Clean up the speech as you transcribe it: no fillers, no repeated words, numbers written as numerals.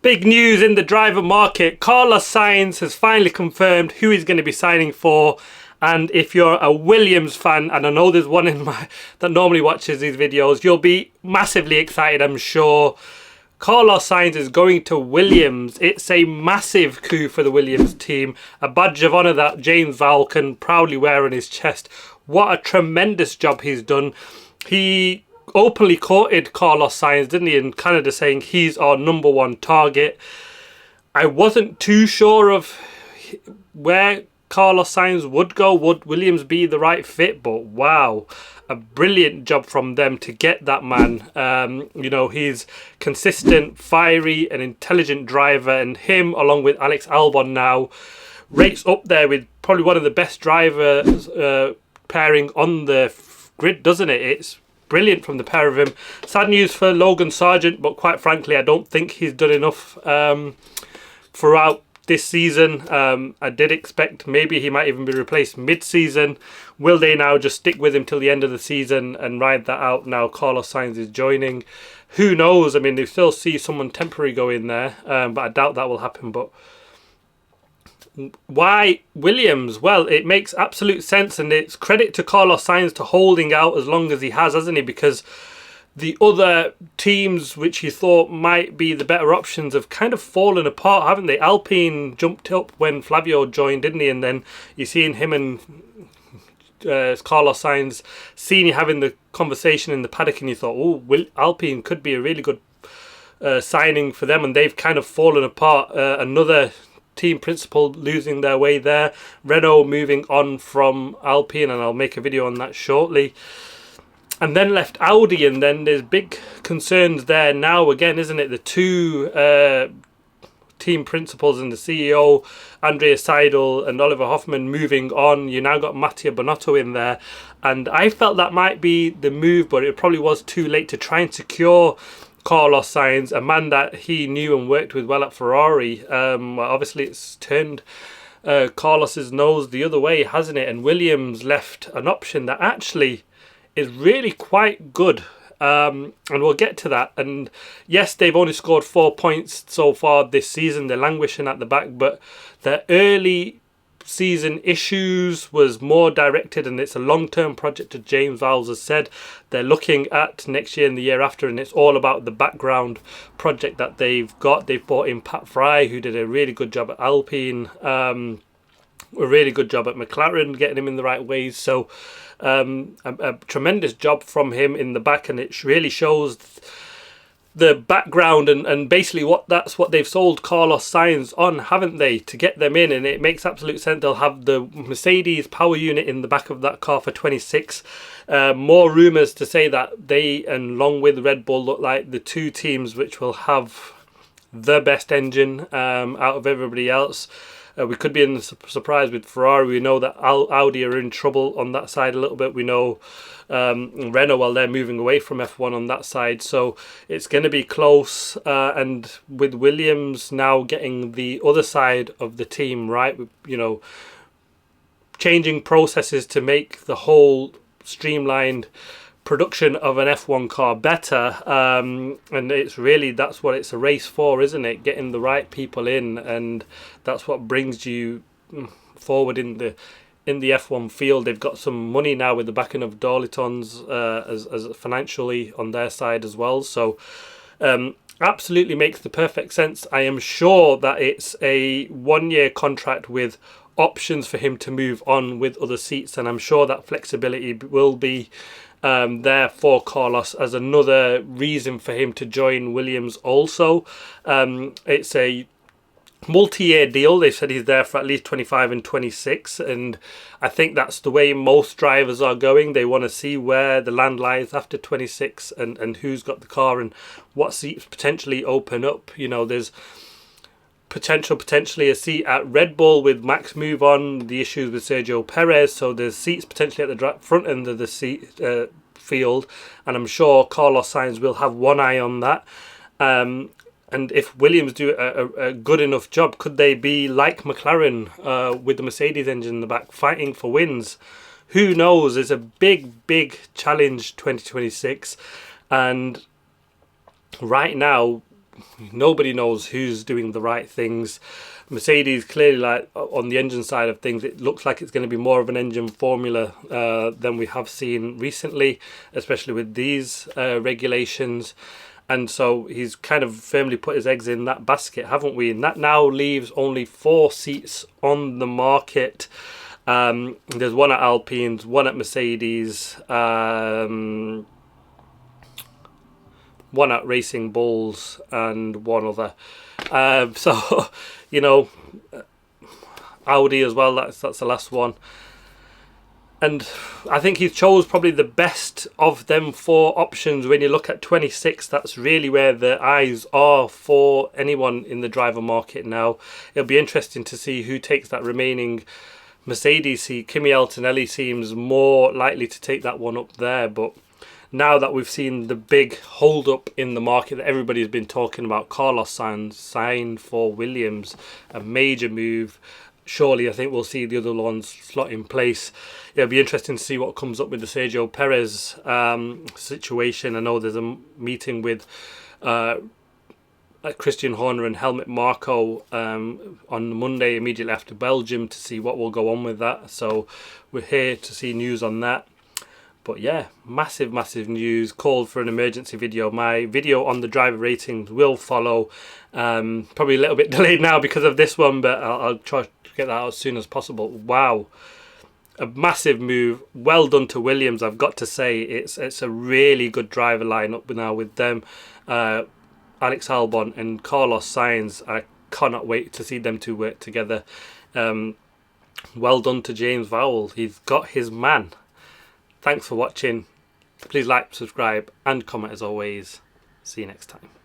Big news in the driver market. Carlos Sainz has finally confirmed who he's going to be signing for. And if you're a Williams fan, and I know there's one in my that normally watches these videos, you'll be massively excited, I'm sure. Carlos Sainz is going to Williams. It's a massive coup for the Williams team. A badge of honour that James Vowell can proudly wear on his chest. What a tremendous job he's done. He openly quoted Carlos Sainz, didn't he, in Canada, saying he's our #1 target. I wasn't too sure of where Carlos Sainz would go. Would Williams be the right fit? But wow, a brilliant job from them to get that man. You know, he's consistent, fiery, and intelligent driver, and him along with Alex Albon now rates up there with probably one of the best drivers pairing on the grid, doesn't it? It's brilliant from the pair of him. Sad news for Logan Sargeant, but quite frankly, I don't think he's done enough throughout this season. I did expect maybe he might even be replaced mid-season. Will they now just stick with him till the end of the season and ride that out? Now Carlos Sainz is joining. Who knows? I mean, they still see someone temporary go in there, but I doubt that will happen. But why Williams? Well, it makes absolute sense, and it's credit to Carlos Sainz to holding out as long as he has, hasn't he? Because the other teams which he thought might be the better options have kind of fallen apart, haven't they? Alpine jumped up when Flavio joined, didn't he? And then you're seeing him and Carlos Sainz senior having the conversation in the paddock, and you thought, oh, Alpine could be a really good signing for them, and they've kind of fallen apart. Another team principal losing their way there. Renault moving on from Alpine, and I'll make a video on that shortly. And then left Audi, and then there's big concerns there now again, isn't it? The two team principals and the CEO, Andrea Seidel and Oliver Hoffman, moving on. You now got Mattia Bonotto in there, and I felt that might be the move, but it probably was too late to try and secure Carlos Sainz, a man that he knew and worked with well at Ferrari. Well, obviously it's turned Carlos's nose the other way, hasn't it? And Williams left an option that actually is really quite good, and we'll get to that. And yes, they've only scored 4 points so far this season. They're languishing at the back, but their early season issues was more directed, and it's a long-term project, as James Vowell has said. They're looking at next year and the year after, and it's all about the background project that they've got. They've brought in Pat Fry, who did a really good job at Alpine, a really good job at McLaren, getting him in the right ways. So a tremendous job from him in the back, and it really shows the background and basically that's what they've sold Carlos Sainz on, haven't they, to get them in. And it makes absolute sense. They'll have the Mercedes power unit in the back of that car for 26. More rumours to say that they, and along with Red Bull, look like the two teams which will have the best engine out of everybody else. We could be in the surprise with Ferrari. We know that Audi are in trouble on that side a little bit. We know Renault, well, they're moving away from F1 on that side. So it's going to be close. And with Williams now getting the other side of the team, right, you know, changing processes to make the whole streamlined production of an F1 car better, and it's really, that's what it's a race for, isn't it? Getting the right people in, and that's what brings you forward in the F1 field. They've got some money now with the backing of Darlington's as financially on their side as well. So absolutely makes the perfect sense. I am sure that it's a 1-year contract with options for him to move on with other seats, and I'm sure that flexibility will be there for Carlos as another reason for him to join Williams also. It's a multi-year deal. They've said he's there for at least 25 and 26, and I think that's the way most drivers are going. They want to see where the land lies after 26 and who's got the car and what seats potentially open up. You know, there's potentially a seat at Red Bull with Max move on, the issues with Sergio Perez, so there's seats potentially at the front end of the field, and I'm sure Carlos Sainz will have one eye on that. And if Williams do a good enough job, could they be like McLaren with the Mercedes engine in the back, fighting for wins? Who knows? It's a big challenge 2026, and right now nobody knows who's doing the right things. Mercedes clearly, like on the engine side of things, it looks like it's going to be more of an engine formula than we have seen recently, especially with these regulations. And so he's kind of firmly put his eggs in that basket, haven't we? And that now leaves only 4 seats on the market. There's one at Alpine's, one at Mercedes, one at Racing Bulls, and one other. So, you know, Audi as well, that's the last one. And I think he chose probably the best of them 4 options. When you look at 26, that's really where the eyes are for anyone in the driver market now. It'll be interesting to see who takes that remaining Mercedes seat. Kimi Antonelli seems more likely to take that one up there, but now that we've seen the big hold up in the market that everybody's been talking about, Carlos Sainz signed for Williams, a major move. Surely I think we'll see the other ones slot in place. It'll be interesting to see what comes up with the Sergio Perez situation. I know there's a meeting with Christian Horner and Helmut Marko on Monday immediately after Belgium to see what will go on with that. So we're here to see news on that. But yeah, massive news. Called for an emergency video. My video on the driver ratings will follow. Probably a little bit delayed now because of this one, but I'll try to get that out as soon as possible. Wow, a massive move. Well done to Williams, I've got to say. It's a really good driver lineup now with them. Alex Albon and Carlos Sainz. I cannot wait to see them two work together. Well done to James Vowell. He's got his man. Thanks for watching. Please like, subscribe and comment as always. See you next time.